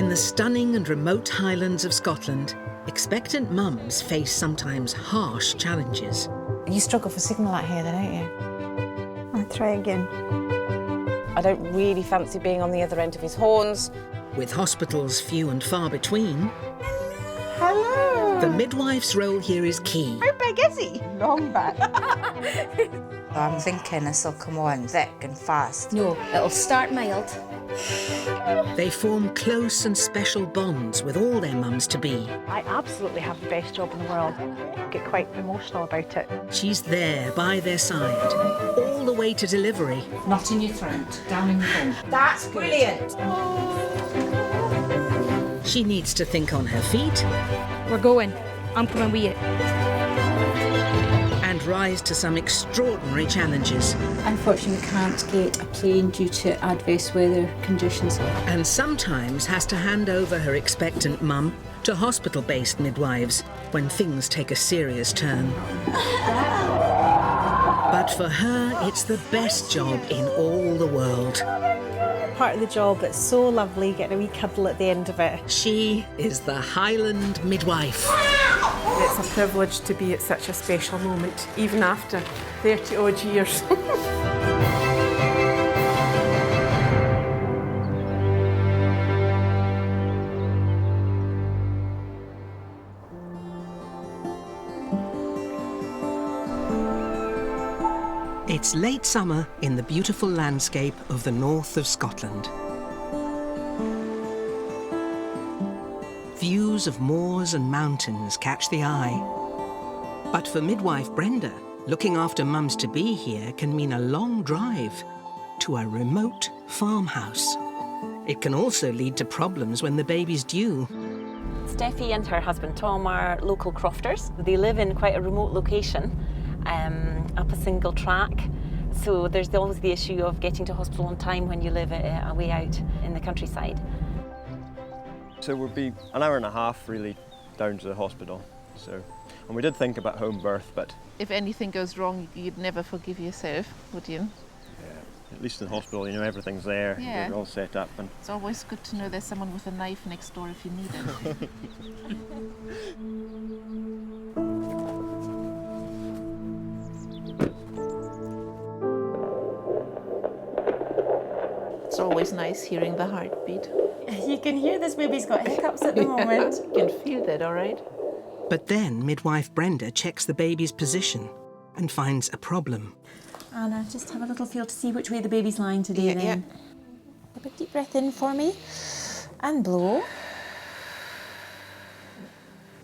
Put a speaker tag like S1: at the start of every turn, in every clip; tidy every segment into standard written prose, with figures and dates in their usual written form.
S1: In the stunning and remote Highlands of Scotland, expectant mums face sometimes harsh challenges.
S2: You struggle for signal out here then, don't you?
S3: I'll try again.
S4: I don't really fancy being on the other end of his horns.
S1: With hospitals few and far between,
S3: Hello!
S1: the midwife's role here is key.
S3: How big is he? Long back.
S2: I'm thinking this will come on thick and fast.
S5: No, it'll start mild.
S1: They form close and special bonds with all their mums-to-be.
S6: I absolutely have the best job in the world. I get quite emotional about it.
S1: She's there by their side, all the way to delivery.
S7: Not in your throat, down in your bum.
S2: That's brilliant!
S1: She needs to think on her feet.
S5: We're going. I'm coming with you.
S1: And rise to some extraordinary challenges.
S8: Unfortunately, we can't get a plane due to adverse weather conditions.
S1: And sometimes has to hand over her expectant mum to hospital-based midwives when things take a serious turn. But for her, it's the best job in all the world.
S6: Part of the job that's so lovely, getting a wee cuddle at the end of it.
S1: She is the Highland Midwife.
S9: It's a privilege to be at such a special moment, even after 30 odd years.
S1: It's late summer in the beautiful landscape of the north of Scotland. Views of moors and mountains catch the eye. But for Midwife Brenda, looking after mums-to-be here can mean a long drive to a remote farmhouse. It can also lead to problems when the baby's due.
S4: Steffi and her husband Tom are local crofters. They live in quite a remote location, up a single track. So there's always the issue of getting to hospital on time when you live away out in the countryside.
S10: So it would be an hour and a half really down to the hospital. And we did think about home birth, but...
S9: If anything goes wrong, you'd never forgive yourself, would you?
S10: Yeah, at least in the hospital, you know, everything's there,
S9: Yeah.
S10: you're all set up. And
S9: It's always good to know there's someone with a knife next door if you need it. It's always nice hearing the heartbeat.
S3: You can hear this baby's got hiccups at the moment.
S9: You can feel that, all right?
S1: But then Midwife Brenda checks the baby's position and finds a problem.
S3: Anna, just have a little feel to see which way the baby's lying today then. A big deep breath in for me and blow.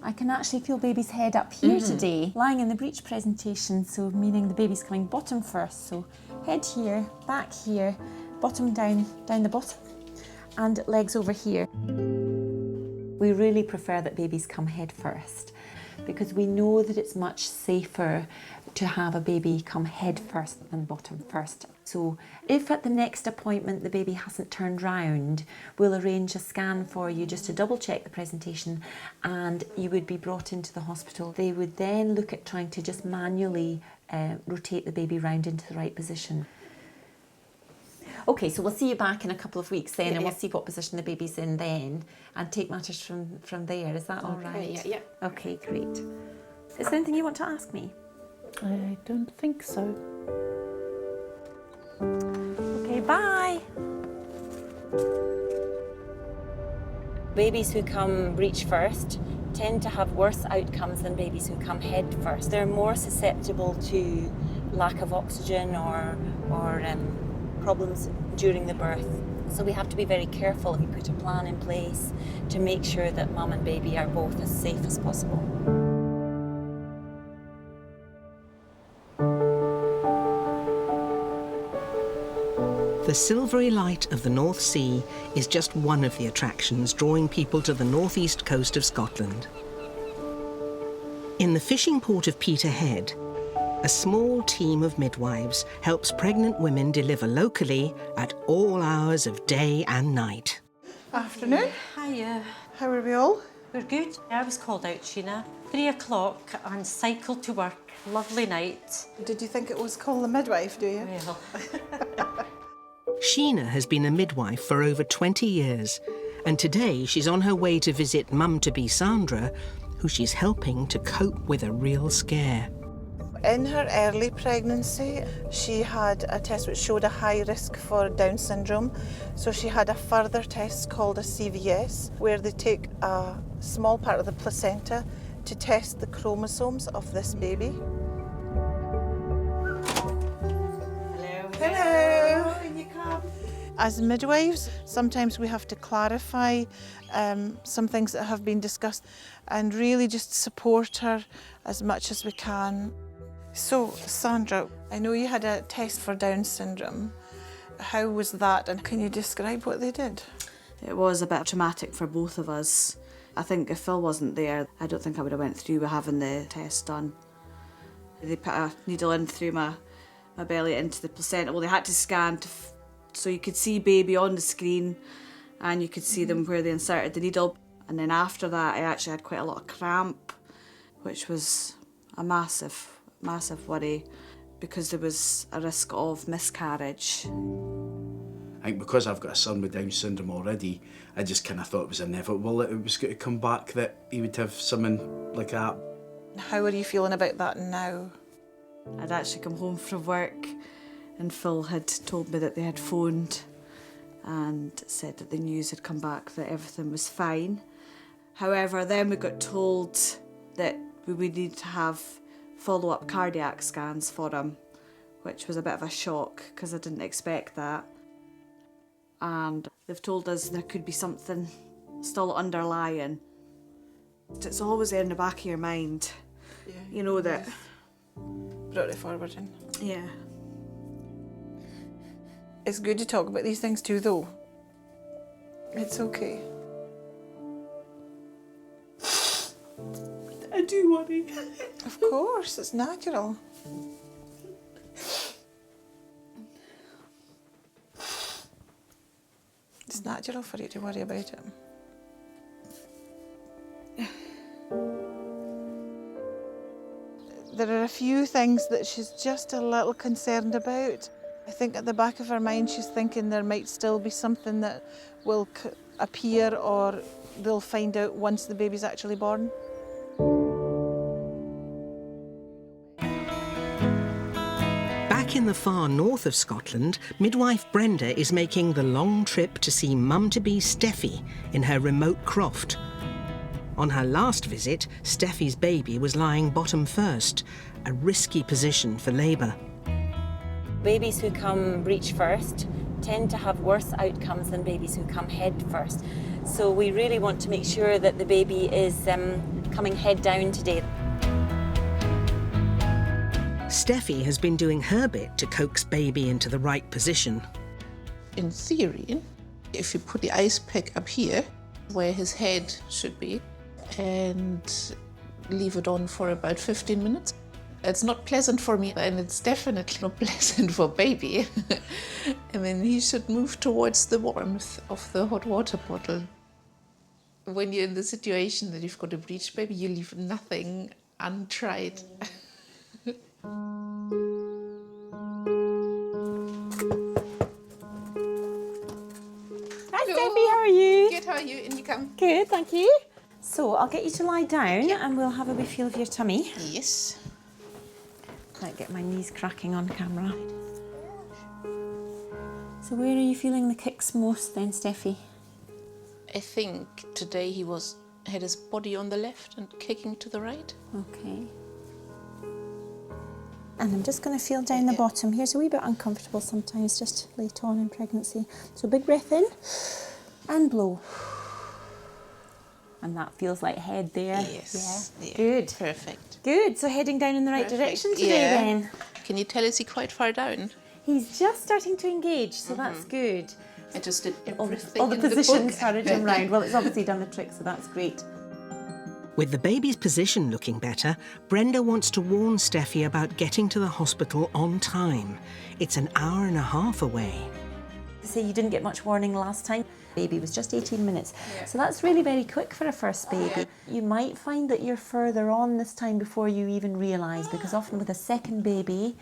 S3: I can actually feel baby's head up here today, lying in the breech presentation, so meaning the baby's coming bottom first. So head here, back here, bottom down the bottom, and legs over here. We really prefer that babies come head first because we know that it's much safer to have a baby come head first than bottom first. So if at the next appointment the baby hasn't turned round, we'll arrange a scan for you just to double check the presentation, and you would be brought into the hospital. They would then look at trying to just manually rotate the baby round into the right position. Okay, so we'll see you back in a couple of weeks then, and we'll see what position the baby's in then and take matters from there. Is that all right?
S4: Yeah.
S3: Okay, great. Is there anything you want to ask me?
S9: I don't think so.
S3: Okay, bye.
S4: Babies who come breech first tend to have worse outcomes than babies who come head first. They're more susceptible to lack of oxygen or problems during the birth. So we have to be very careful that we put a plan in place to make sure that mum and baby are both as safe as possible.
S1: The silvery light of the North Sea is just one of the attractions drawing people to the northeast coast of Scotland. In the fishing port of Peterhead, a small team of midwives helps pregnant women deliver locally at all hours of day and night.
S11: Afternoon.
S8: Hiya.
S11: How are we all?
S8: We're good. I was called out, Sheena. 3 o'clock and cycled to work. Lovely night.
S11: Did you think it was Call the Midwife, do you?
S8: Well.
S1: Sheena has been a midwife for over 20 years And today she's on her way to visit mum-to-be Sandra, who she's helping to cope with a real scare.
S11: In her early pregnancy, she had a test which showed a high risk for Down syndrome. So she had a further test called a CVS, where they take a small part of the placenta to test the chromosomes of this baby. Hello. Can you come? As midwives, sometimes we have to clarify some things that have been discussed and really just support her as much as we can. So, Sandra, I know you had a test for Down syndrome. How was that, and can you describe what they did?
S12: It was a bit traumatic for both of us. I think if Phil wasn't there, I don't think I would have went through with having the test done. They put a needle in through my belly into the placenta. Well, they had to scan so you could see baby on the screen and you could see them where they inserted the needle. And then after that, I actually had quite a lot of cramp, which was a massive worry because there was a risk of miscarriage.
S13: I think because I've got a son with Down syndrome already, I just kind of thought it was inevitable that it was going to come back, that he would have something like that.
S11: How are you feeling about that now?
S12: I'd actually come home from work and Phil had told me that they had phoned and said that the news had come back that everything was fine. However, then we got told that we would need to have follow-up cardiac scans for him, which was a bit of a shock because I didn't expect that. And they've told us there could be something still underlying. It's always there in the back of your mind, you know, that...
S11: Brought it forward.
S12: Yeah.
S11: It's good to talk about these things too, though. It's okay.
S13: I do worry.
S11: Of course, it's natural. It's natural for you to worry about it. There are a few things that she's just a little concerned about. I think at the back of her mind she's thinking there might still be something that will appear or they'll find out once the baby's actually born.
S1: Back in the far north of Scotland, midwife Brenda is making the long trip to see mum-to-be Steffi in her remote croft. On her last visit, Steffi's baby was lying bottom first, a risky position for labour.
S4: Babies who come breech first tend to have worse outcomes than babies who come head first. So we really want to make sure that the baby is coming head down today.
S1: Steffi has been doing her bit to coax baby into the right position.
S14: In theory, if you put the ice pick up here, where his head should be, and leave it on for about 15 minutes. It's not pleasant for me, and it's definitely not pleasant for baby. I mean, he should move towards the warmth of the hot water bottle. When you're in the situation that you've got a breech baby, you leave nothing untried.
S3: Hi Steffi, how are you?
S14: Good, how are you? In you come.
S3: Good, thank you. So I'll get you to lie down and we'll have a wee feel of your tummy.
S14: Yes.
S3: Might get my knees cracking on camera. So where are you feeling the kicks most then, Steffi?
S14: I think today he had his body on the left and kicking to the right.
S3: Okay. And I'm just going to feel down the bottom. Here's a wee bit uncomfortable sometimes, just late on in pregnancy. So big breath in and blow. And that feels like head there.
S14: Yes.
S3: Yeah. Good.
S14: Perfect.
S3: Good. So heading down in the right direction today then.
S14: Can you tell, is he quite far down?
S3: He's just starting to engage, so that's good.
S14: I just did everything
S3: all the
S14: in
S3: positions
S14: the
S3: carried him round. Well, it's obviously done the trick, so that's great.
S1: With the baby's position looking better, Brenda wants to warn Steffi about getting to the hospital on time. It's an hour and a half away.
S3: So you didn't get much warning last time. Baby was just 18 minutes. So that's really very quick for a first baby. You might find that you're further on this time before you even realise, because often with a second baby,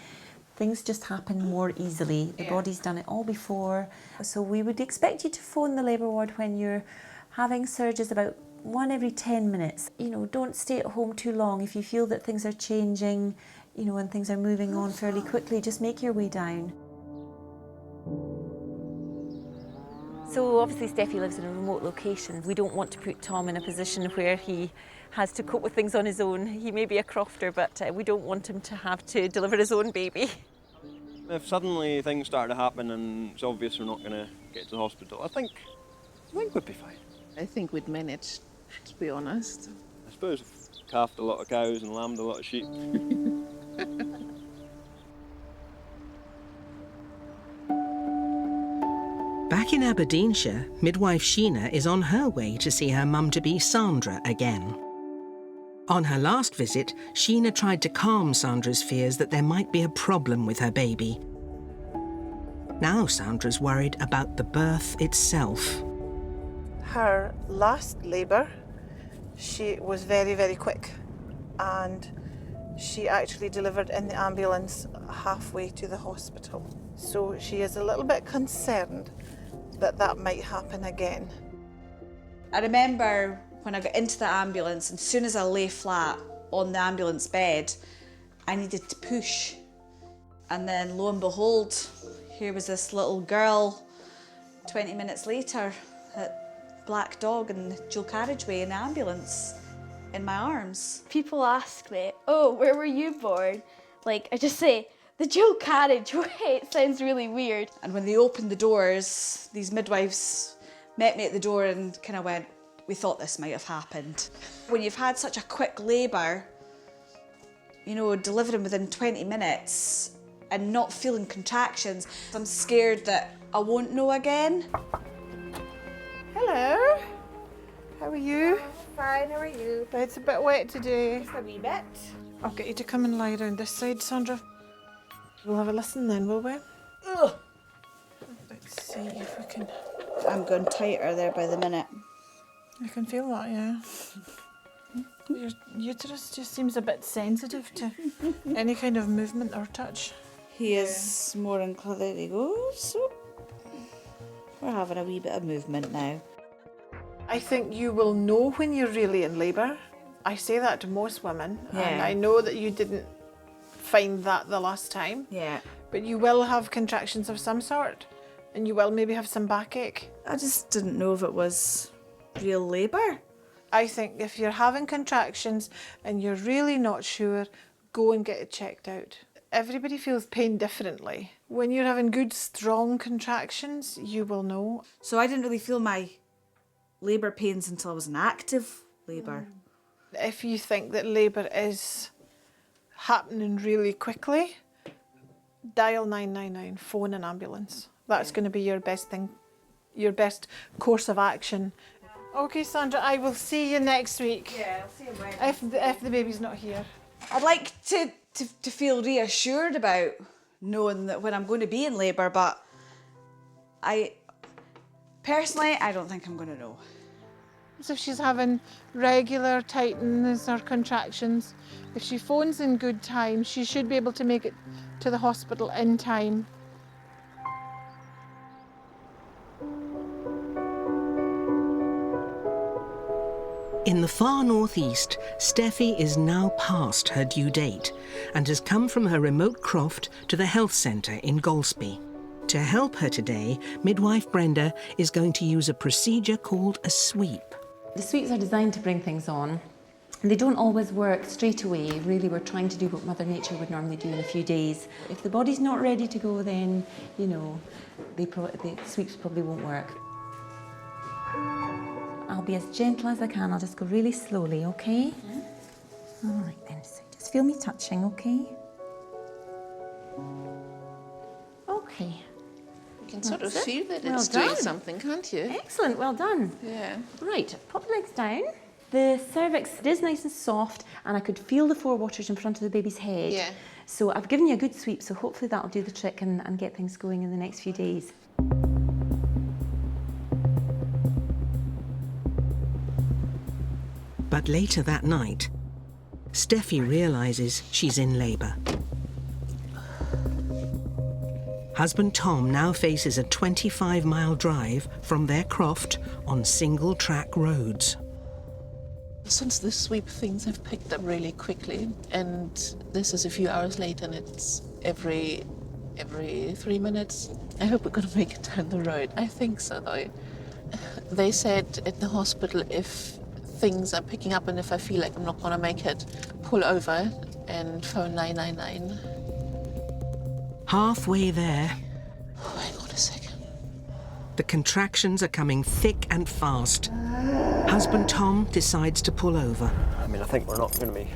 S3: things just happen more easily. The body's done it all before. So we would expect you to phone the labour ward when you're Having surges about 1 every 10 minutes. You know, don't stay at home too long. If you feel that things are changing, you know, and things are moving on fairly quickly, just make your way down. So obviously Steffi lives in a remote location. We don't want to put Tom in a position where he has to cope with things on his own. He may be a crofter, but we don't want him to have to deliver his own baby.
S10: If suddenly things start to happen and it's obvious we're not going to get to the hospital, I think we'd be fine.
S14: I think we'd manage, to be honest.
S10: I suppose we've calved a lot of cows and lambed a lot of sheep.
S1: Back in Aberdeenshire, midwife Sheena is on her way to see her mum-to-be Sandra again. On her last visit, Sheena tried to calm Sandra's fears that there might be a problem with her baby. Now Sandra's worried about the birth itself.
S11: Her last labour, she was very, very quick, and she actually delivered in the ambulance halfway to the hospital. So she is a little bit concerned that that might happen again.
S12: I remember when I got into the ambulance, and as soon as I lay flat on the ambulance bed, I needed to push. And then lo and behold, here was this little girl, 20 minutes later, at black dog in the dual carriageway in the ambulance, in my arms.
S5: People ask me, oh, where were you born? Like, I just say, the dual carriageway. It sounds really weird.
S12: And when they opened the doors, these midwives met me at the door and kind of went, we thought this might have happened. When you've had such a quick labour, you know, delivering within 20 minutes and not feeling contractions, I'm scared that I won't know again.
S11: Hello, how are you?
S15: Fine, how are you?
S11: It's a bit wet today.
S15: Just a wee bit.
S11: I'll get you to come and lie down this side, Sandra. We'll have a listen then, will we?
S12: Ugh.
S11: Let's see if we can...
S12: I'm going tighter there by the minute.
S11: I can feel that, yeah. Your uterus just seems a bit sensitive to any kind of movement or touch.
S12: He is more inclined. There he goes. So we're having a wee bit of movement now.
S11: I think you will know when you're really in labour. I say that to most women, and
S12: Yeah.
S11: I know that you didn't find that the last time.
S12: Yeah.
S11: But you will have contractions of some sort, and you will maybe have some backache.
S12: I just didn't know if it was real labour.
S11: I think if you're having contractions and you're really not sure, go and get it checked out. Everybody feels pain differently. When you're having good, strong contractions, you will know.
S12: So I didn't really feel my labour pains until I was in active labour.
S11: If you think that labour is happening really quickly, dial 999, phone an ambulance. That's going to be your best thing, your best course of action. Okay, Sandra, I will see you next week.
S12: Yeah, I'll see you Wednesday.
S11: If the baby's not here.
S12: I'd like to feel reassured about knowing that when I'm going to be in labour, but personally, I don't think I'm going to know.
S11: So if she's having regular tightness or contractions, if she phones in good time, she should be able to make it to the hospital in time.
S1: In the far northeast, Steffi is now past her due date and has come from her remote croft to the health centre in Golspie. To help her today, Midwife Brenda is going to use a procedure called a sweep.
S3: The sweeps are designed to bring things on. They don't always work straight away. Really, we're trying to do what Mother Nature would normally do in a few days. If the body's not ready to go, then, you know, the sweeps probably won't work. I'll be as gentle as I can. I'll just go really slowly, okay? All right then, so just feel me touching, okay? Okay.
S14: You can sort of
S3: That's it.
S14: feel that
S3: Well
S14: it's doing
S3: done.
S14: something, can't you?
S3: Excellent, well done.
S14: Yeah.
S3: Right, pop the legs down. The cervix is nice and soft, and I could feel the four waters in front of the baby's head.
S14: Yeah.
S3: So I've given you a good sweep, so hopefully that'll do the trick and get things going in the next few days.
S1: But later that night, Steffi realises she's in labour. Husband Tom now faces a 25-mile drive from their croft on single-track roads.
S14: Since the sweep, things have picked up really quickly, and this is a few hours late, and it's every 3 minutes. I hope we're going to make it down the road. I think so, though. They said at the hospital, if things are picking up and if I feel like I'm not going to make it, pull over and phone 999.
S1: Halfway there,
S14: oh, hang on a second.
S1: The contractions are coming thick and fast. Husband Tom decides to pull over.
S10: I mean, I think we're not going to be...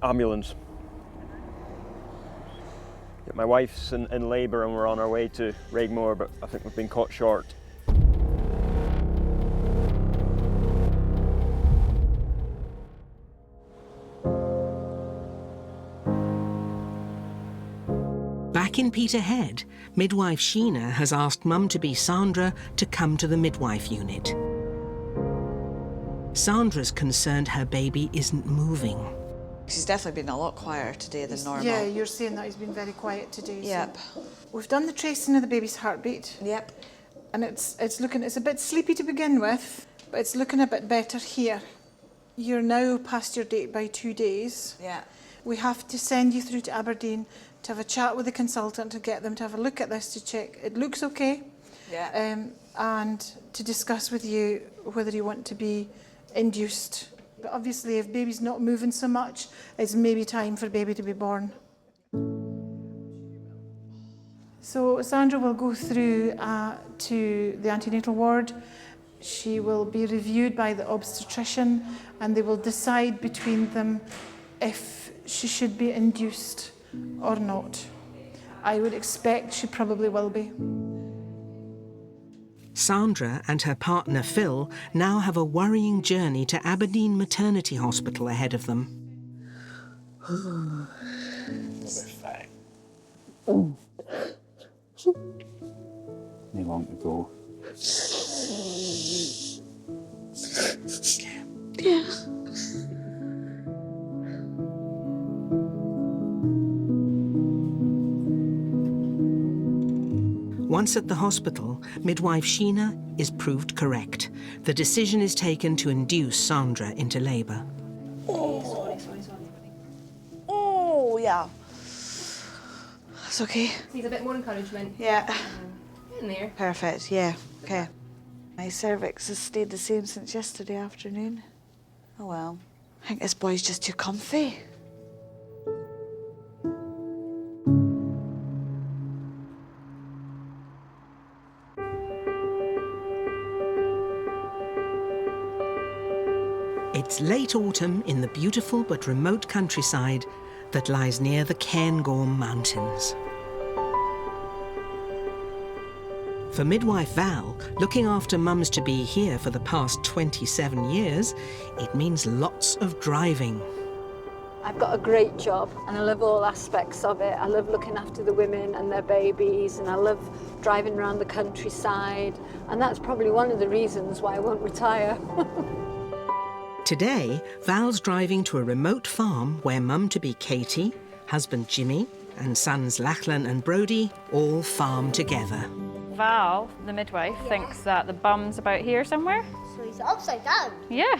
S10: ambulance. Yeah, my wife's in labour and we're on our way to Ragmore, but I think we've been caught short.
S1: Back in Peterhead, midwife Sheena has asked Mum-to-be Sandra to come to the midwife unit. Sandra's concerned her baby isn't moving.
S12: She's definitely been a lot quieter today than normal.
S11: Yeah, you're saying that he's been very quiet today.
S12: Yep.
S11: So we've done the tracing of the baby's heartbeat.
S12: Yep.
S11: And it's a bit sleepy to begin with, but it's looking a bit better here. You're now past your date by 2 days.
S12: Yeah.
S11: We have to send you through to Aberdeen to have a chat with the consultant to get them to have a look at this to check it looks okay.
S12: Yeah.
S11: And to discuss with you whether you want to be induced. But obviously, if baby's not moving so much, it's maybe time for baby to be born. So Sandra will go through to the antenatal ward. She will be reviewed by the obstetrician, and they will decide between them if she should be induced or not. I would expect she probably will be.
S1: Sandra and her partner Phil now have a worrying journey to Aberdeen Maternity Hospital ahead of them.
S15: They want to go.
S14: Yeah.
S1: Once at the hospital, midwife Sheena is proved correct. The decision is taken to induce Sandra into labour.
S12: Oh, oh yeah. It's okay.
S16: Needs a bit more encouragement.
S12: Yeah.
S16: In there.
S12: Perfect, yeah. Okay. My cervix has stayed the same since yesterday afternoon. Oh well. I think this boy's just too comfy.
S1: It's late autumn in the beautiful but remote countryside that lies near the Cairngorm Mountains. For midwife Val, looking after mums-to-be here for the past 27 years, it means lots of driving.
S17: I've got a great job and I love all aspects of it. I love looking after the women and their babies, and I love driving around the countryside, and that's probably one of the reasons why I won't retire.
S1: Today, Val's driving to a remote farm where mum-to-be Katie, husband Jimmy, and sons Lachlan and Brodie all farm together.
S18: Val, the midwife, thinks that the bum's about here somewhere.
S19: So he's upside down?
S18: Yeah.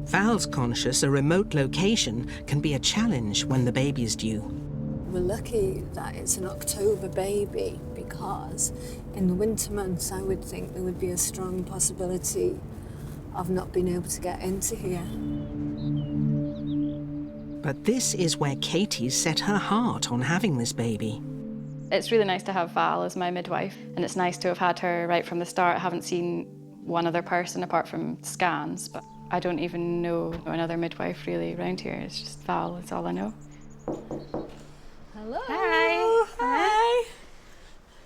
S1: Val's conscious a remote location can be a challenge when the baby's due.
S17: We're lucky that it's an October baby, because in the winter months I would think there would be a strong possibility of not being able to get into here.
S1: But this is where Katie's set her heart on having this baby.
S18: It's really nice to have Val as my midwife, and it's nice to have had her right from the start. I haven't seen one other person apart from scans, but I don't even know another midwife really around here. It's just Val, that's all I know.
S17: Hello.
S18: Hi. Hi.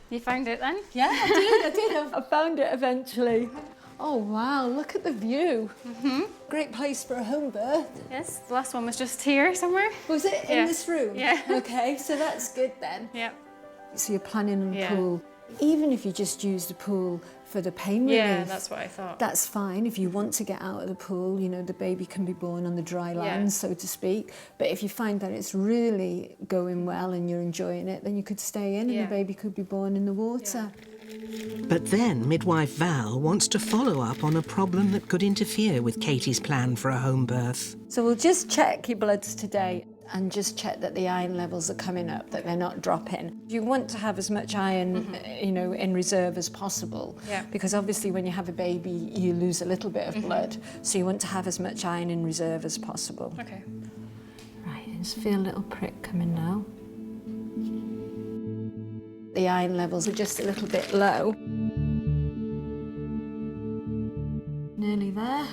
S18: You found it then?
S17: Yeah, I did. I found it eventually. Oh wow, look at the view. Great place for a home birth.
S18: Yes, the last one was just here somewhere.
S17: Was it in this room?
S18: Yeah.
S17: Okay, so that's good then.
S18: Yeah.
S17: So you're planning on a pool. Even if you just use the pool for the pain relief.
S18: Yeah, that's what I thought.
S17: That's fine. If you want to get out of the pool, you know, the baby can be born on the dry land, so to speak. But if you find that it's really going well and you're enjoying it, then you could stay in and the baby could be born in the water.
S1: But then midwife Val wants to follow up on a problem that could interfere with Katie's plan for a home birth.
S17: So we'll just check your bloods today and just check that the iron levels are coming up, that they're not dropping. You want to have as much iron, you know, in reserve as possible, because obviously when you have a baby, you lose a little bit of blood, so you want to have as much iron in reserve as possible.
S18: Okay.
S17: Right, I just feel a little prick coming now. The iron levels are just a little bit low. Nearly there.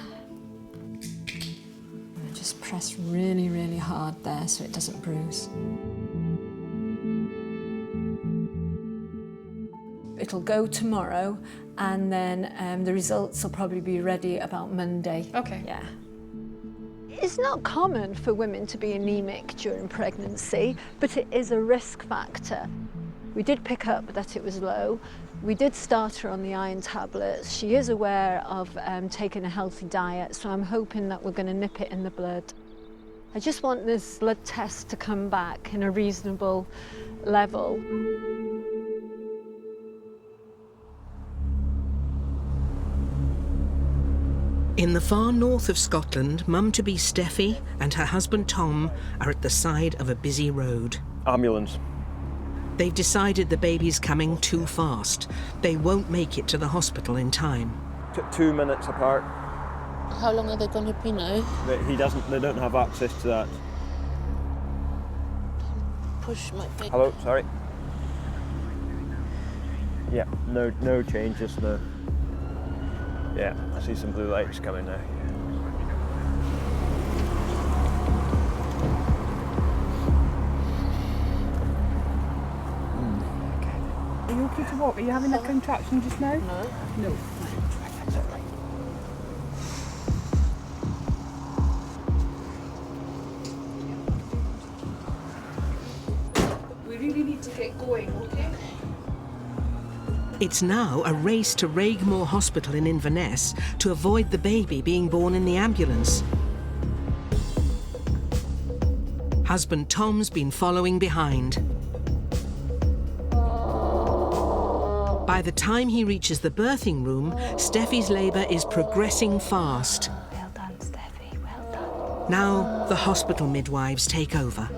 S17: Just press really, really hard there so it doesn't bruise. It'll go tomorrow, and then the results will probably be ready about Monday.
S18: Okay.
S17: Yeah. It's not common for women to be anemic during pregnancy, but it is a risk factor. We did pick up that it was low. We did start her on the iron tablets. She is aware of taking a healthy diet, so I'm hoping that we're going to nip it in the blood. I just want this blood test to come back in a reasonable level.
S1: In the far north of Scotland, mum-to-be Steffi and her husband Tom are at the side of a busy road.
S10: Ambulance.
S1: They've decided the baby's coming too fast. They won't make it to the hospital in time.
S10: 2 minutes apart.
S14: How long are they going to be now?
S10: They don't have access to that.
S14: Push my big...
S10: Hello, sorry. Yeah, no changes, no. Yeah, I see some blue lights coming now.
S9: Are you okay to walk? Are you having a contraction just now?
S14: No.
S9: No.
S16: We really need to get going, okay?
S1: It's now a race to Ragmore Hospital in Inverness to avoid the baby being born in the ambulance. Husband Tom's been following behind. By the time he reaches the birthing room, Steffi's labour is progressing fast.
S5: Well done, Steffi, well done.
S1: Now the hospital midwives take over.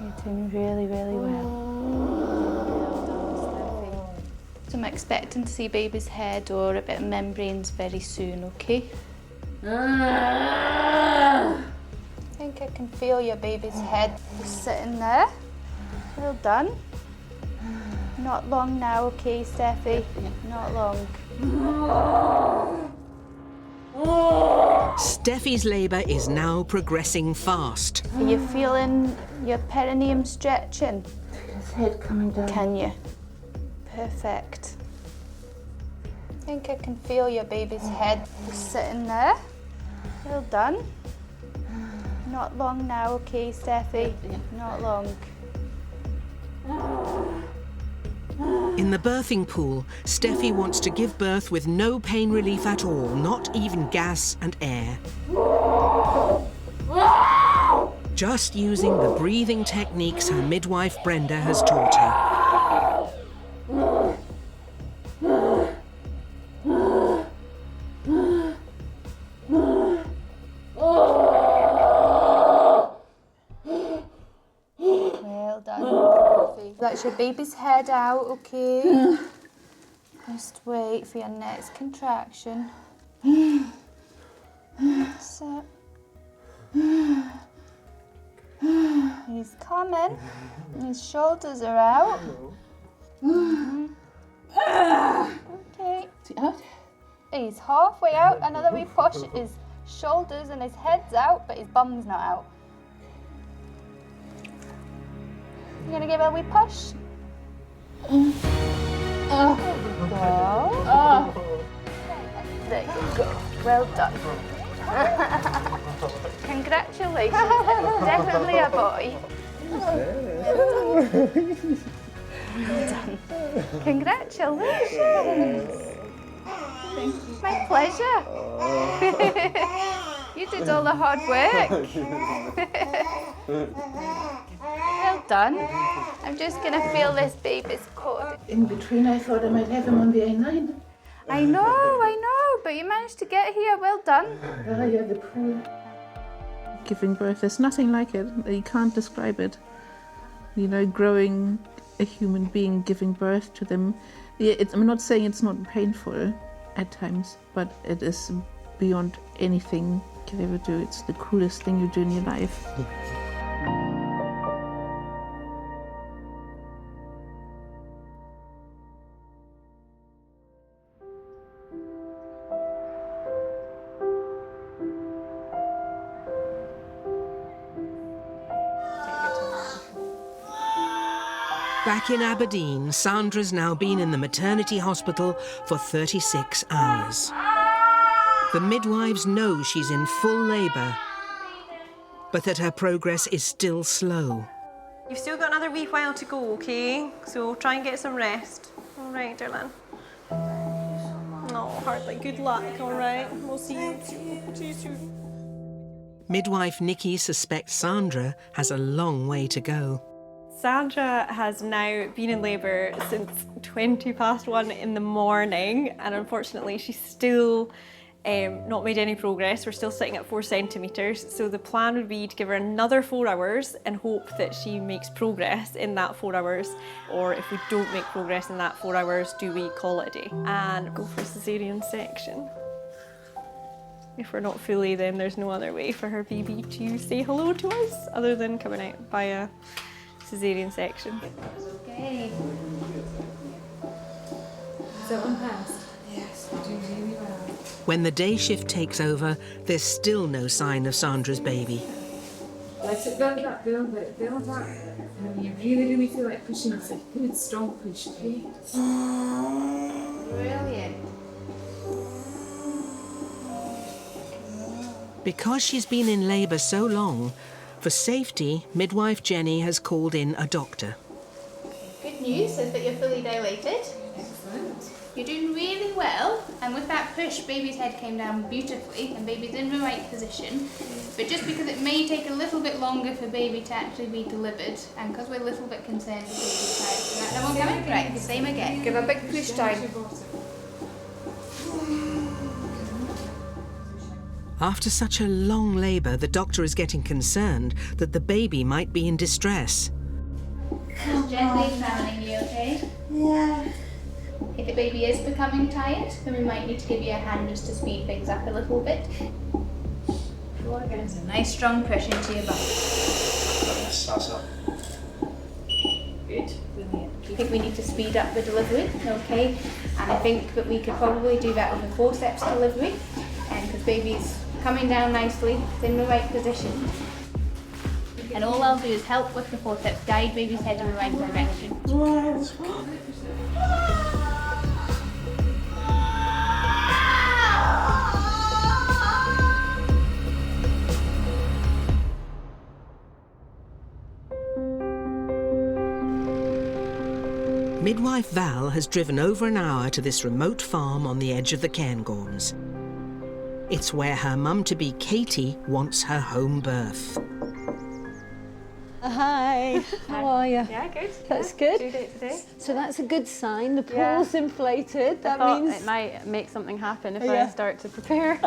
S5: You're doing really, really well. So I'm expecting to see baby's head or a bit of membranes very soon, okay? I think I can feel your baby's head sitting there. Well done. Not long now, okay, Steffi? Not long.
S1: Steffi's labour is now progressing fast.
S5: Are you feeling your perineum stretching?
S14: His head coming down.
S5: Can you? Perfect. I think I can feel your baby's head sitting there. Well done. Not long now, okay, Steffi? Not long.
S1: In the birthing pool, Steffi wants to give birth with no pain relief at all, not even gas and air. Just using the breathing techniques her midwife Brenda has taught her.
S5: Well done. That's your baby's head out, okay? Just wait for your next contraction. So, he's coming. His shoulders are out. Okay. He's halfway out. Another wee push. His shoulders and his head's out, but his bum's not out. You gonna give it a wee push? There we go. There you go. Well done. Congratulations. Definitely a boy. Well done. Congratulations. My pleasure. You did all the hard work. Well done. I'm just going to feel this baby's cord.
S14: In between, I thought I might have him on the A9.
S5: I know, but you managed to get here. Well done.
S14: Yeah, the pool. Giving birth, there's nothing like it. You can't describe it. You know, growing a human being, giving birth to them. Yeah, I'm not saying it's not painful at times, but it is beyond anything you can ever do. It's the coolest thing you do in your life.
S1: Back in Aberdeen, Sandra's now been in the maternity hospital for 36 hours. The midwives know she's in full labour, but that her progress is still slow.
S19: You've still got another wee while to go, OK? So try and get some rest. All right, darling. Oh, hardly. Good luck, all right? We'll see you soon.
S1: Midwife Nikki suspects Sandra has a long way to go.
S19: Sandra has now been in labour since 1:20 in the morning, and unfortunately she's still not made any progress. We're still sitting at 4 centimetres, so the plan would be to give her another 4 hours and hope that she makes progress in that 4 hours, or if we don't make progress in that 4 hours, do we call it a day and go for a caesarean section. If we're not fully, then there's no other way for her baby to say hello to us other than coming out via caesarean section.
S5: Okay.
S7: Is that one passed? Yes, you're doing really well.
S1: When the day shift takes over, there's still no sign of Sandra's baby.
S7: Let it build up, build it, build up. And when you really feel like pushing, it's a good strong push, okay?
S5: Brilliant.
S1: Because she's been in labour so long, for safety, midwife Jenny has called in a doctor.
S5: Good news is that you're fully dilated.
S7: Excellent.
S5: You're doing really well, and with that push, baby's head came down beautifully, and baby's in the right position. But just because it may take a little bit longer for baby to actually be delivered, and because we're a little bit concerned with baby's side, that one coming? Right, the same again. Give a big push down.
S1: After such a long labour, the doctor is getting concerned that the baby might be in distress.
S5: Just gently examining you, okay? Yeah. If the baby is becoming tired, then we might need to give you a hand just to speed things up a little bit. There's a nice strong push into your bum. Good. I think we need to speed up the delivery, okay? And I think that we could probably do that with a forceps delivery, because baby's coming down nicely, it's in the right position. And all I'll do is help with the forceps, guide baby's head in the right direction.
S1: Midwife Val has driven over an hour to this remote farm on the edge of the Cairngorms. It's where her mum-to-be Katie wants her home birth.
S17: Hi, how are you?
S19: Yeah, good.
S17: That's good.
S19: Due date today.
S17: So that's a good sign. The pool's inflated. That means
S18: it might make something happen if
S17: Yeah.
S18: I start to prepare.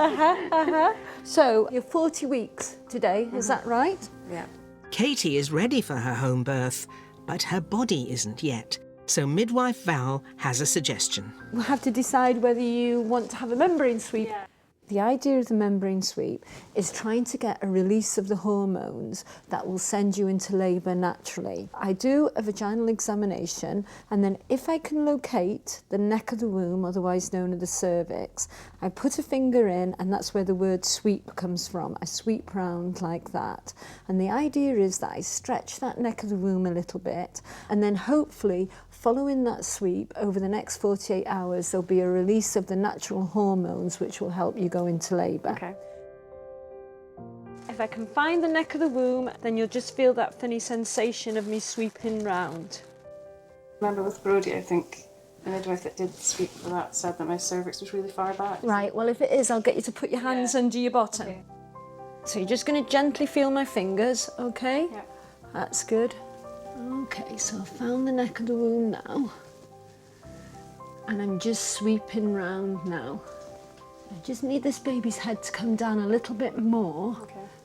S17: So you're 40 weeks today, is that right?
S19: Yeah.
S1: Katie is ready for her home birth, but her body isn't yet. So Midwife Val has a suggestion.
S17: We'll have to decide whether you want to have a membrane sweep.
S19: Yeah.
S17: The idea of the membrane sweep is trying to get a release of the hormones that will send you into labour naturally. I do a vaginal examination, and then if I can locate the neck of the womb, otherwise known as the cervix, I put a finger in, and that's where the word sweep comes from. I sweep round like that. And the idea is that I stretch that neck of the womb a little bit, and then hopefully following that sweep over the next 48 hours, there'll be a release of the natural hormones which will help you go into labour.
S3: Okay. If I can find the neck of the womb, then you'll just feel that funny sensation of me sweeping round.
S18: Remember with Brodie, I think the midwife that did speak for that said that my cervix was really far back.
S17: Right, well if it is, I'll get you to put your hands under your bottom. Okay. So you're just going to gently feel my fingers, okay? Yeah. That's good. Okay, so I've found the neck of the womb now. And I'm just sweeping round now. I just need this baby's head to come down a little bit more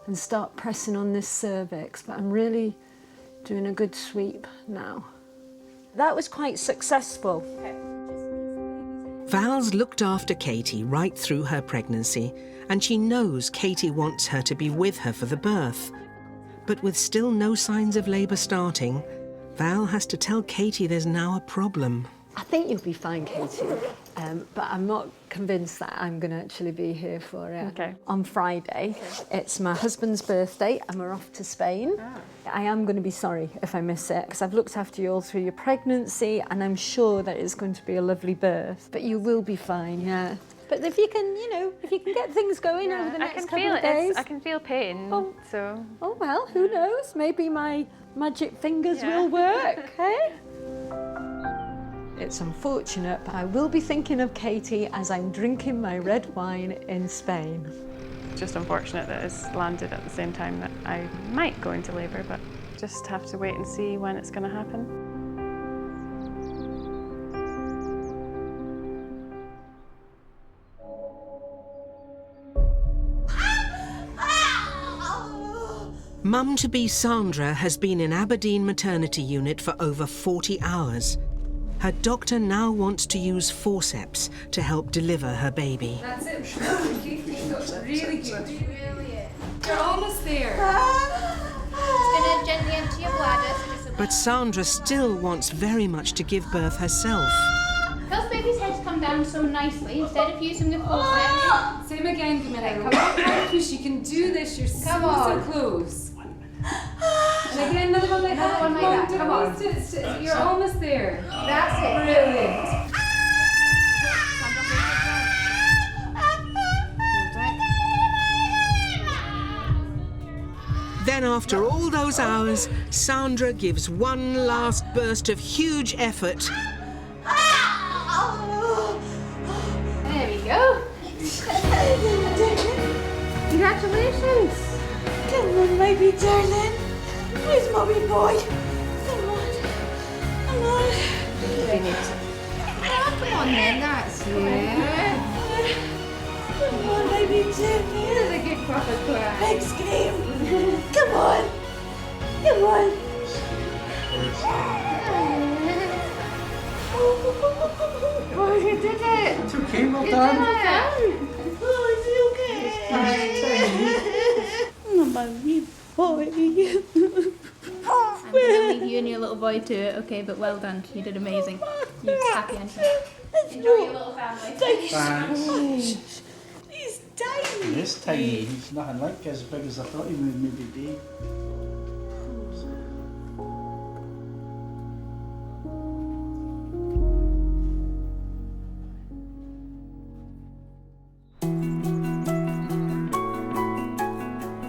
S17: and start pressing on this cervix, but I'm really doing a good sweep now. That was quite successful.
S1: Val's looked after Katie right through her pregnancy, and she knows Katie wants her to be with her for the birth. But with still no signs of labour starting, Val has to tell Katie there's now a problem.
S17: I think you'll be fine, Katie, but I'm not convinced that I'm going to actually be here for it. On Friday. It's my husband's birthday and we're off to Spain. I am going to be sorry if I miss it, because I've looked after you all through your pregnancy and I'm sure that it's going to be a lovely birth. But you will be fine, yeah. But if you can, you know, if you can get things going over the next couple of days.
S18: I can feel pain, so...
S17: Oh, well, who knows? Maybe my magic fingers will work, hey? It's unfortunate, but I will be thinking of Katie as I'm drinking my red wine in Spain.
S18: Just unfortunate that it's landed at the same time that I might go into labour, but just have to wait and see when it's going to happen.
S1: Mum-to-be Sandra has been in Aberdeen Maternity Unit for over 40 hours. Her doctor now wants to use forceps to help deliver her baby.
S7: That's it. Really good. You're almost there.
S5: It's going to gently empty your bladder.
S1: But Sandra still wants very much to give birth herself.
S5: Those babies' heads come down so nicely instead of using the forceps.
S7: Same again, Camilla. Come on, push. You can do this. You're so close. And again, another one like that.
S5: Another one like that. Come on.
S7: You're almost there.
S5: That's it.
S7: Brilliant.
S1: Then after all those hours, Sandra gives one last burst of huge effort.
S5: There we go. Congratulations.
S12: Come on, baby darling. Where's mommy boy? Come on. Come on.
S5: Come on then, that's it.
S12: Come on, baby darling.
S5: Here's a good proper cry.
S12: Big scream. Come on. Come on.
S5: Oh, you did it.
S15: It's okay, well
S5: You
S15: done.
S5: did it.
S12: Oh, is he okay? Oh, my wee boy.
S5: I'm going to leave you and your little boy to it, okay, but well done. You did amazing. You're happy, aren't you? Enjoy your little family.
S12: Thanks.
S15: He's tiny. He is tiny. He's nothing like as big as I thought he would maybe be.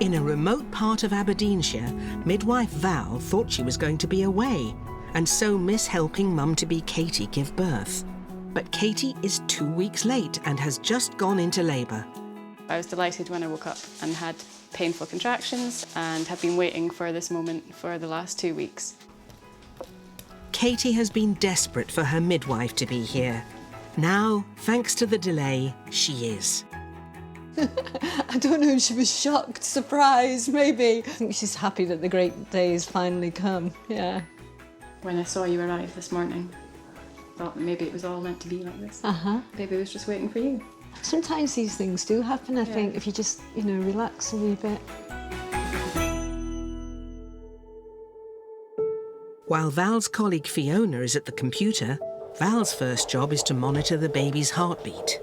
S1: In a remote part of Aberdeenshire, midwife Val thought she was going to be away, and so miss helping mum-to-be Katie give birth. But Katie is 2 weeks late and has just gone into labour.
S18: I was delighted when I woke up and had painful contractions and have been waiting for this moment for the last 2 weeks.
S1: Katie has been desperate for her midwife to be here. Now, thanks to the delay, she is.
S17: I don't know if she was shocked, surprised, maybe. I think she's happy that the great day's finally come, yeah.
S18: When I saw you arrive this morning, I thought maybe it was all meant to be like this. Baby was just waiting for you.
S17: Sometimes these things do happen, I think, if you just, you know, relax a wee bit.
S1: While Val's colleague Fiona is at the computer, Val's first job is to monitor the baby's heartbeat.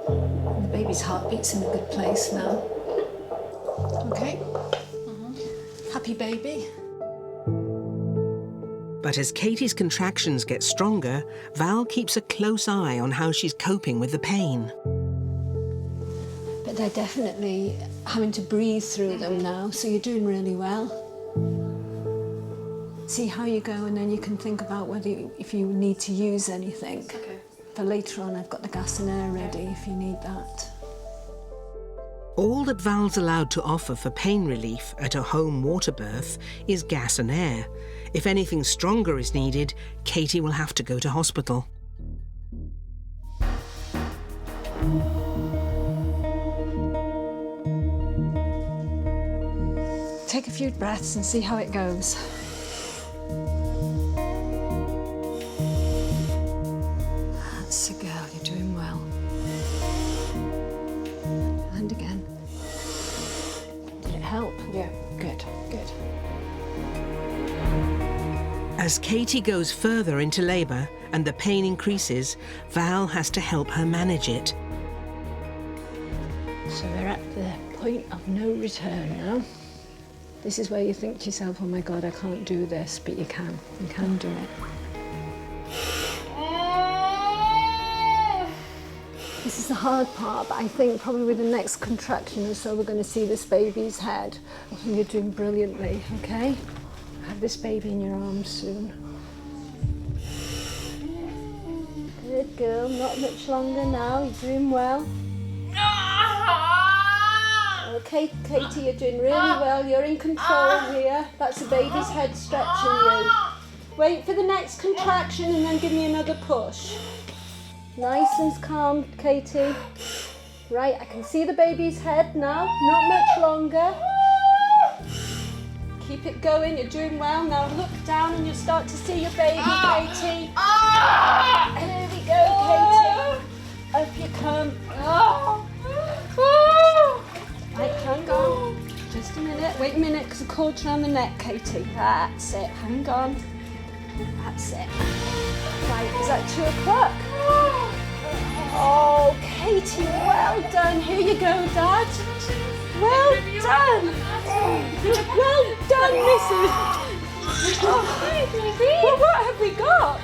S17: The baby's heartbeat's in a good place now. Okay. Happy baby.
S1: But as Katie's contractions get stronger, Val keeps a close eye on how she's coping with the pain.
S17: But they're definitely having to breathe through them now, so you're doing really well. See how you go, and then you can think about whether if you need to use anything.
S18: Okay.
S17: For later on, I've got the gas and air ready if you need that.
S1: All that Val's allowed to offer for pain relief at a home water birth is gas and air. If anything stronger is needed, Katie will have to go to hospital.
S17: Take a few breaths and see how it goes. That's a girl, you're doing well. And again. Did it help?
S18: Yeah.
S17: Good, good.
S1: As Katie goes further into labour and the pain increases, Val has to help her manage it.
S17: So we're at the point of no return now. This is where you think to yourself, oh my God, I can't do this, but you can do it. This is the hard part, but I think probably with the next contraction or so, we're going to see this baby's head. And you're doing brilliantly, okay? Have this baby in your arms soon. Good girl, not much longer now, you're doing well. Okay, Katie, you're doing really well. You're in control here. That's the baby's head stretching you. Wait for the next contraction and then give me another push. Nice and calm, Katie. Right, I can see the baby's head now. Not much longer. Keep it going. You're doing well. Now look down and you'll start to see your baby, Katie. There we go, Katie. Up you come. Right, hang on. Just a minute. Wait a minute, because the cord's around the neck, Katie. That's it. Hang on. That's it. Right, is that 2 o'clock? Oh, Katie, well done. Here you go, Dad. Well done. Well done, Mrs. Well, what have we got?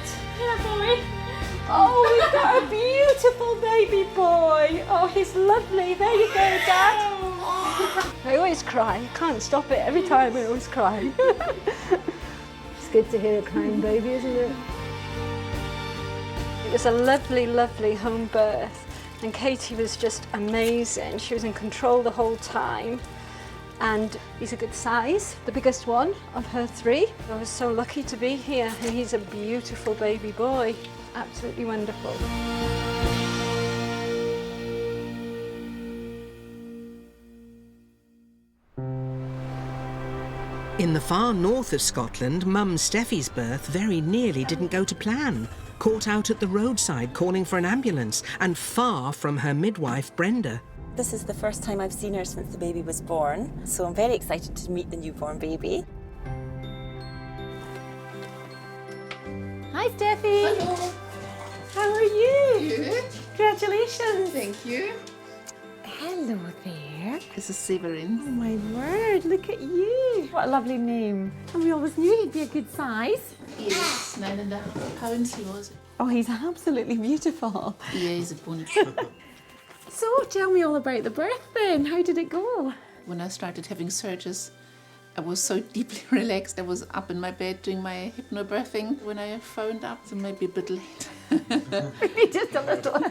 S17: Oh, we've got a beautiful baby boy. Oh, he's lovely. There you go, Dad. I always cry. I can't stop it. Every time I always cry. It's good to hear a crying baby, isn't it? It was a lovely, lovely home birth. And Katie was just amazing. She was in control the whole time. And he's a good size, the biggest one of her 3. I was so lucky to be here. And he's a beautiful baby boy. Absolutely wonderful.
S1: In the far north of Scotland, Mum Steffi's birth very nearly didn't go to plan. Caught out at the roadside calling for an ambulance and far from her midwife Brenda.
S4: This is the first time I've seen her since the baby was born, so I'm very excited to meet the newborn baby.
S19: Hi, Steffi.
S14: Hello.
S19: How are you?
S14: Good.
S19: Congratulations.
S14: Thank you.
S19: Hello there.
S14: This is Silvery.
S19: Oh my word, look at you. What a lovely name. And we always knew he'd be a good size.
S14: Yes, 9.5 pounds he was.
S19: Oh, he's absolutely beautiful.
S14: Yeah, he's a pony.
S19: So tell me all about the birth then. How did it go?
S14: When I started having surgeries, I was so deeply relaxed. I was up in my bed doing my hypnobirthing when I phoned up, so maybe a bit late.
S19: Just a little.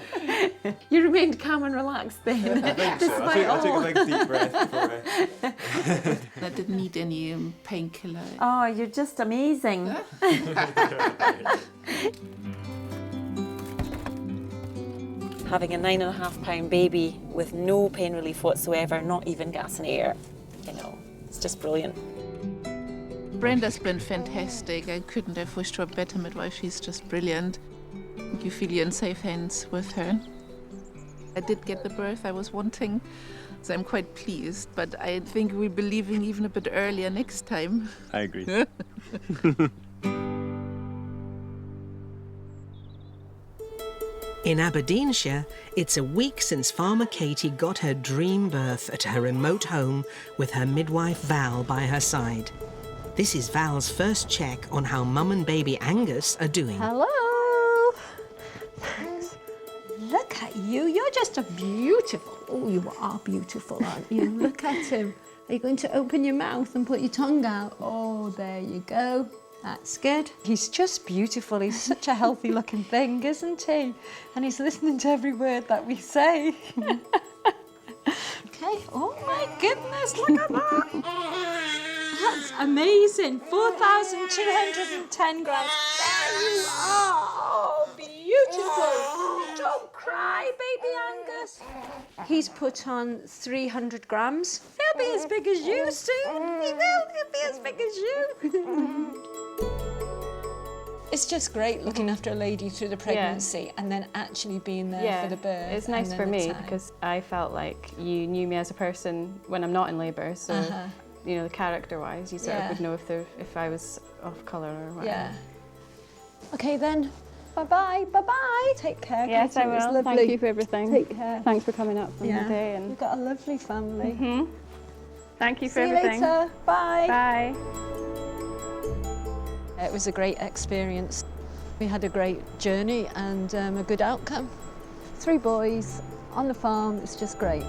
S19: You remained calm and relaxed then.
S10: I think so. I took a big deep breath before
S14: I didn't need any painkiller.
S19: Oh, you're just amazing.
S4: Having a 9.5-pound baby with no pain relief whatsoever, not even gas and air, you know, it's just brilliant.
S14: Brenda's been fantastic. I couldn't have wished for a better midwife. She's just brilliant. You feel you're in safe hands with her. I did get the birth I was wanting, so I'm quite pleased, but I think we'll be leaving even a bit earlier next time.
S10: I agree.
S1: In Aberdeenshire, it's a week since Farmer Katie got her dream birth at her remote home with her midwife Val by her side. This is Val's first check on how Mum and baby Angus are doing.
S17: Hello. Thanks. Look at you. You're just a beautiful. Oh, you are beautiful, aren't you? Look at him. Are you going to open your mouth and put your tongue out? Oh, there you go.
S20: That's good. He's just beautiful. He's such a healthy looking thing, isn't he? And he's listening to every word that we say. Okay, oh my goodness, look at that. That's amazing. 4,210 grams. There you are. Oh, beautiful. Don't cry, baby Angus. He's put on 300 grams. He'll be as big as you soon. He will. He'll be as big as you. It's just great looking after a lady through the pregnancy and then actually being there for the birth.
S18: It's nice for me because I felt like you knew me as a person when I'm not in labour, so you know, character-wise, you sort of would know if I was off colour or whatever.
S20: Yeah. Okay then. Bye-bye. Bye-bye. Take care.
S18: Yes,
S20: Katie.
S18: I will.
S20: It was lovely.
S18: Thank you for everything.
S20: Take care.
S18: Thanks for coming up on the day. And
S20: we've got a lovely family.
S18: Thank you for
S20: See
S18: everything.
S20: you later. Bye.
S18: Bye.
S20: It was a great experience. We had a great journey and a good outcome. 3 boys on the farm, it's just great.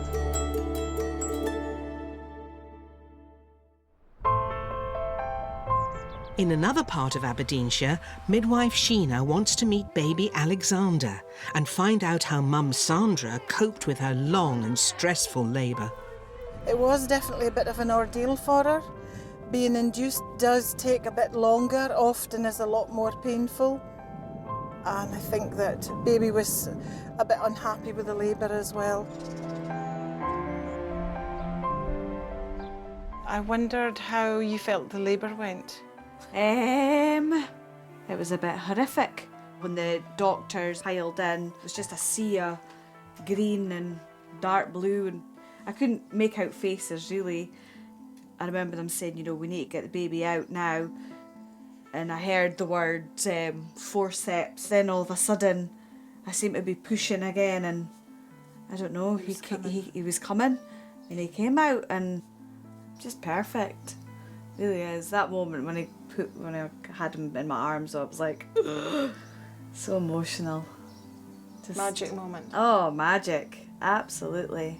S1: In another part of Aberdeenshire, midwife Sheena wants to meet baby Alexander and find out how mum Sandra coped with her long and stressful labour.
S11: It was definitely a bit of an ordeal for her. Being induced does take a bit longer, often is a lot more painful. And I think that baby was a bit unhappy with the labour as well. I wondered how you felt the labour went.
S12: It was a bit horrific. When the doctors piled in, it was just a sea of green and dark blue, and I couldn't make out faces really. I remember them saying, you know, we need to get the baby out now. And I heard the word forceps. Then all of a sudden, I seemed to be pushing again, and I don't know, he was coming, and he came out, and just perfect. Really is. That moment when I had him in my arms, I was like, so emotional. Just,
S9: magic moment.
S12: Oh, magic! Absolutely,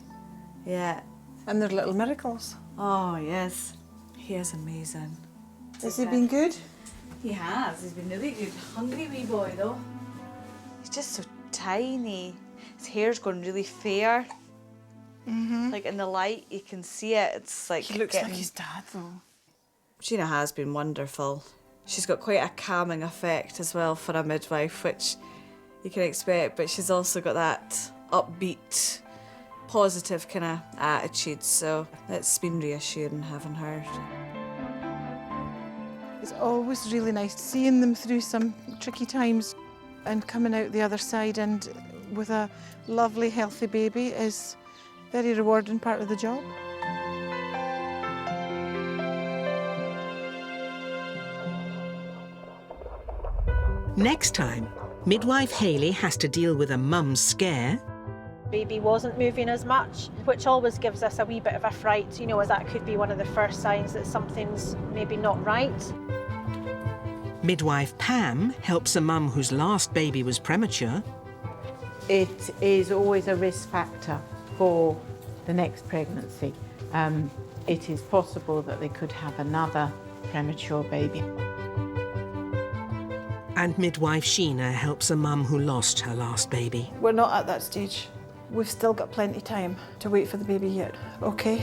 S12: yeah.
S11: And they're little miracles.
S12: Oh yes, he is amazing.
S11: Has he been good?
S12: He has. He's been really good. Hungry wee boy though. He's just so tiny. His hair's gone really fair. Like in the light, you can see it. It's like
S11: he looks like his dad though.
S12: Sheena has been wonderful. She's got quite a calming effect as well for a midwife, which you can expect, but she's also got that upbeat, positive kind of attitude, so it's been reassuring having her.
S11: It's always really nice seeing them through some tricky times and coming out the other side and with a lovely, healthy baby is a very rewarding part of the job.
S1: Next time, midwife Hayley has to deal with a mum's scare.
S6: Baby wasn't moving as much, which always gives us a wee bit of a fright, you know, as that could be one of the first signs that something's maybe not right.
S1: Midwife Pam helps a mum whose last baby was premature.
S21: It is always a risk factor for the next pregnancy. It is possible that they could have another premature baby.
S1: And midwife Sheena helps a mum who lost her last baby.
S11: We're not at that stage. We've still got plenty of time to wait for the baby yet, okay?